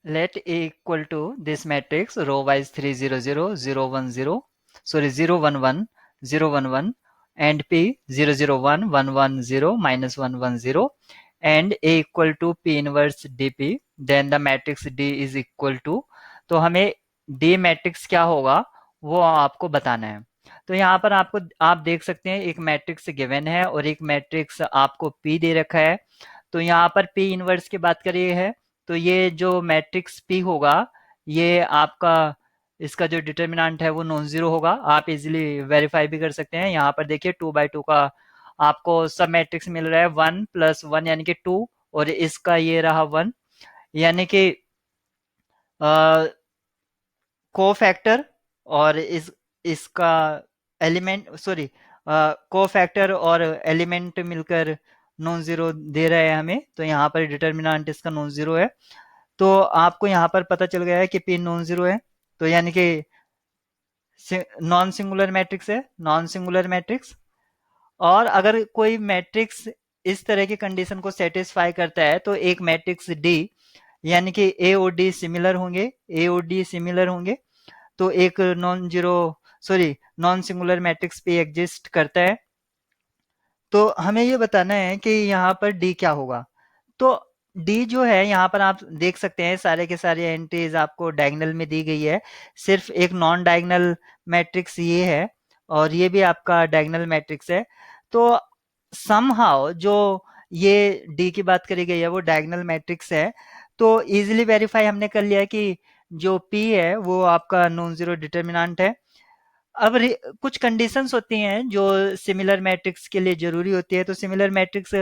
let A equal to this matrix row wise 3 0 0 0 1 0, sorry 0 1 1 0 1 1, and P 0 0 1 1 1 0 minus 1 1 0, and A equal to P inverse DP, then the matrix D is equal to, तो हमें D matrix क्या होगा वो आपको बताना है। तो यहाँ पर आपको आप देख सकते हैं एक मैट्रिक्स गिवन है और एक मैट्रिक्स आपको P दे रखा है। तो यहाँ पर P इनवर्स की बात करिए है, तो ये जो मैट्रिक्स P होगा ये आपका इसका जो डिटर्मिनेंट है वो नॉन जीरो होगा। आप इजीली वेरीफाई भी कर सकते हैं। यहाँ पर देखिए 2/2 का आपको सब मैट्रिक्स मिल रहा है, 1 + 1 यानी कि 2, और इसका ये रहा 1, यानी कि कोफैक्टर, और इसका एलिमेंट, सॉरी, कोफैक्टर और एलिमेंट मिलकर नॉन जीरो दे रहे हैं हमें, तो यहाँ पर डिटर्मिनेंट इसका नॉन जीरो है। तो आपको यहाँ पर पता चल गया है कि पी नॉन जीरो है, तो यानी कि नॉन सिंगुलर मैट्रिक्स है, नॉन सिंगुलर मैट्रिक्स। और अगर कोई मैट्रिक्स इस तरह की कंडीशन को सेटिस्फाई करता है तो एक मैट्रिक्स डी यानी कि ए और डी सिमिलर होंगे, ए और डी सिमिलर होंगे, तो एक non zero, sorry, non singular matrix पे एग्जिस्ट करता है। तो हमें ये बताना है कि यहाँ पर डी क्या होगा। तो डी जो है यहाँ पर आप देख सकते हैं सारे के सारे एंट्रीज आपको डायगोनल में दी गई है, सिर्फ एक नॉन डायगोनल मैट्रिक्स ये है और ये भी आपका डायगोनल मैट्रिक्स है। तो समहाउ जो ये डी की बात करी गई है वो डायगोनल मैट्रिक्स है, तो इजीली वेरीफाई हमने कर लिया कि जो पी है वो आपका नॉन जीरो डिटर्मिनेंट है। अब कुछ कंडीशंस होती हैं जो सिमिलर मैट्रिक्स के लिए जरूरी होती है। तो सिमिलर मैट्रिक्स,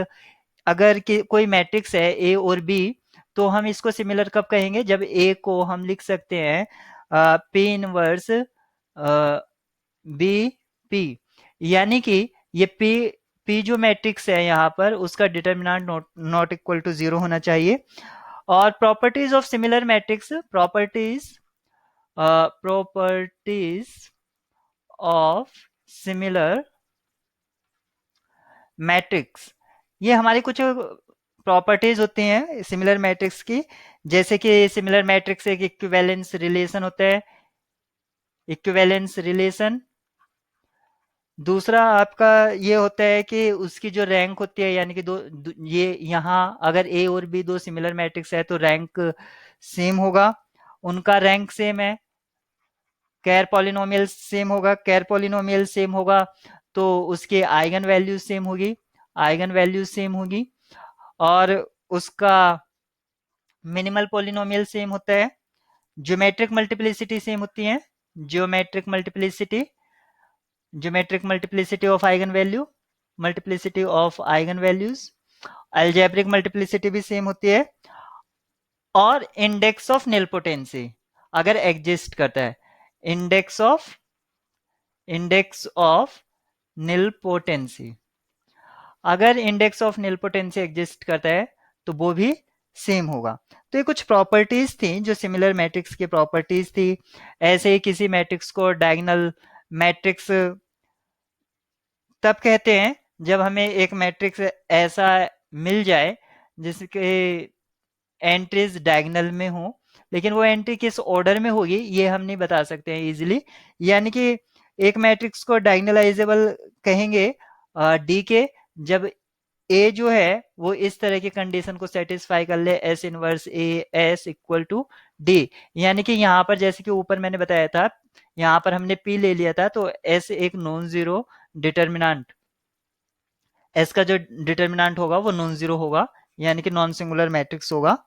अगर कोई मैट्रिक्स है ए और बी, तो हम इसको सिमिलर कब कहेंगे, जब ए को हम लिख सकते हैं पी इनवर्स बी पी, यानी कि ये पी पी जो मैट्रिक्स है यहाँ पर उसका determinant not equal to zero होना चाहिए। और properties of similar matrix, properties of similar matrix, ये हमारी कुछ प्रॉपर्टीज होती हैं सिमिलर मैट्रिक्स की, जैसे कि सिमिलर मैट्रिक्स एक इक्विवेलेंस रिलेशन होता है, इक्विवेलेंस रिलेशन। दूसरा आपका ये होता है कि उसकी जो रैंक होती है, यानी कि ये यहाँ अगर ए और बी दो सिमिलर मैट्रिक्स है तो रैंक सेम होगा, उनका रैंक सेम है। कैर पॉलिनोमियल सेम होगा, कैर पॉलिनोमियल सेम होगा तो उसके आइगन वैल्यूज सेम होगी, आइगन वैल्यूज सेम होगी। और उसका मिनिमल पॉलिनोमियल सेम होता है, ज्योमेट्रिक मल्टीप्लिसिटी सेम होती है, geometric multiplicity, geometric multiplicity of eigen value, multiplicity of eigen values, algebraic multiplicity भी सेम होती है। और इंडेक्स ऑफ निलपोटेंसी अगर एग्जिस्ट करता है, इंडेक्स ऑफ निलपोटेंसी, अगर इंडेक्स ऑफ निलपोटेंसी एग्जिस्ट करता है तो वो भी सेम होगा। तो ये कुछ प्रॉपर्टीज थी जो सिमिलर मैट्रिक्स की प्रॉपर्टीज थी। ऐसे ही किसी मैट्रिक्स को डायगोनल मैट्रिक्स तब कहते हैं जब हमें एक मैट्रिक्स ऐसा मिल जाए जिसके एंट्रीज डायगोनल में हो, लेकिन वो एंट्री किस ऑर्डर में होगी ये हम नहीं बता सकते हैं इजीली। यानी कि एक मैट्रिक्स को डायगोनलाइजेबल कहेंगे डी के जब ए जो है वो इस तरह की कंडीशन को सेटिस्फाई कर ले, S inverse A S equal to D, यानी कि यहाँ पर जैसे कि ऊपर मैंने बताया था यहाँ पर हमने पी ले लिया था, तो एस एक नॉन जीरो डिटर्मिनेंट, एस का जो डिटर्मिनेंट होगा वो नॉन जीरो होगा, यानी कि नॉन सिंगुलर मैट्रिक्स होगा।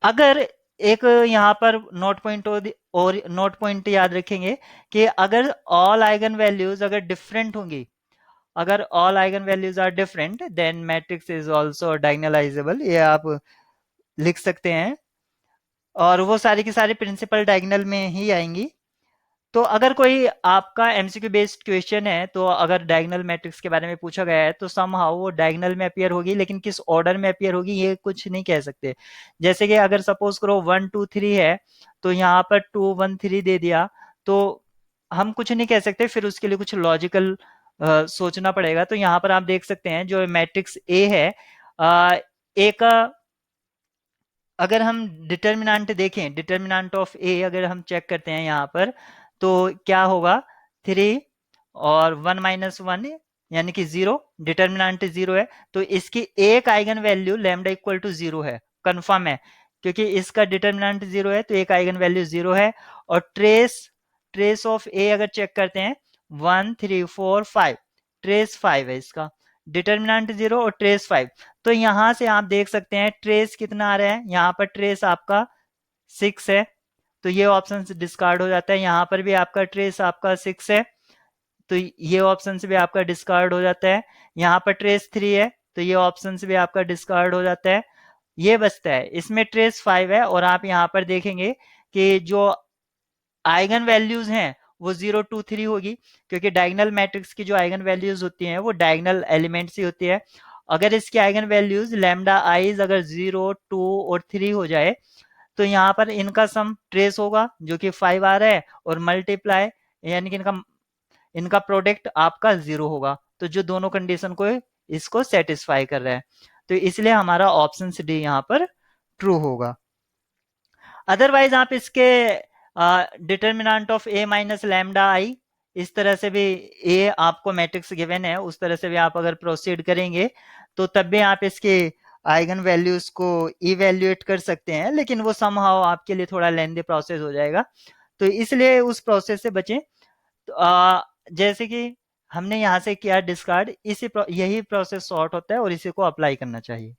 अगर एक यहाँ पर नोट पॉइंट और नोट पॉइंट याद रखेंगे कि अगर ऑल आइगन वैल्यूज अगर डिफरेंट होंगी, अगर all eigen values are different then matrix is also diagonalizable, ये आप लिख सकते हैं। और वो सारी की सारी प्रिंसिपल डायगोनल में ही आएंगी। तो अगर कोई आपका एमसीक्यू बेस्ड क्वेश्चन है तो अगर डायगोनल मैट्रिक्स के बारे में पूछा गया है तो समहाउ वो डायगोनल में अपीयर होगी, लेकिन किस ऑर्डर में अपीयर होगी ये कुछ नहीं कह सकते। जैसे कि अगर सपोज करो 1 2 3 है तो यहाँ पर 2 1 3 दे दिया, तो हम कुछ नहीं कह सकते, फिर उसके लिए कुछ लॉजिकल सोचना पड़ेगा। तो यहाँ पर आप देख सकते हैं जो मैट्रिक्स ए है, ए का अगर हम डिटर्मिनेंट देखें, डिटर्मिनेंट ऑफ ए अगर हम चेक करते हैं यहाँ पर, तो क्या होगा, 3 और 1 माइनस 1 यानी कि 0, डिटर्मिनेंट 0 है, तो इसकी एक eigen value lambda equal to 0 है, कंफर्म है, क्योंकि इसका डिटर्मिनेंट 0 है तो एक आइगन वैल्यू 0 है। और ट्रेस ट्रेस ऑफ ए अगर चेक करते हैं, 1 3 4 5, ट्रेस 5 है इसका, डिटर्मिनेंट 0 और ट्रेस 5। तो यहां से आप देख सकते हैं ट्रेस कितना आ रहा है, यहाँ पर ट्रेस आपका 6 है, तो ये ऑप्शन डिस्कार्ड हो जाता है। यहाँ पर भी आपका ट्रेस आपका 6 है, तो ये ऑप्शन से भी आपका डिस्कार्ड हो जाता है। यहाँ पर ट्रेस 3 है, तो ये ऑप्शन से भी आपका डिस्कार्ड हो जाता है। ये बचता है, इसमें ट्रेस 5 है, और आप यहाँ पर देखेंगे कि जो आइगन वैल्यूज हैं वो 0 2 3 होगी, क्योंकि डायगोनल मैट्रिक्स की जो आइगन वैल्यूज होती हैं वो डायगोनल एलिमेंट्स ही होती है। अगर इसकी आइगन वैल्यूज लैम्डा आईज अगर 0 2 और 3 हो जाए, तो यहाँ पर इनका सम ट्रेस होगा जो कि 5 आ रहा है, और मल्टीप्लाई यानी कि इनका इनका प्रोडक्ट आपका 0 होगा, तो जो दोनों कंडीशन को इसको सेटिस्फाई कर रहा है, तो इसलिए हमारा ऑप्शन डी यहाँ पर ट्रू होगा। अदरवाइज आप इसके determinant of A minus lambda I, इस तरह से भी, ए आपको मैट्रिक्स गिवन है उस तरह से भी आप अगर प्रोसीड करेंगे, तो तब भी आप इसके आइगन वैल्यूज को इवेल्युएट कर सकते हैं, लेकिन वो समहाउ आपके लिए थोड़ा लेंदी प्रोसेस हो जाएगा, तो इसलिए उस प्रोसेस से बचें। तो जैसे कि हमने यहाँ से किया डिस्कार्ड, यही प्रोसेस सॉर्ट होता है और इसी को अप्लाई करना चाहिए।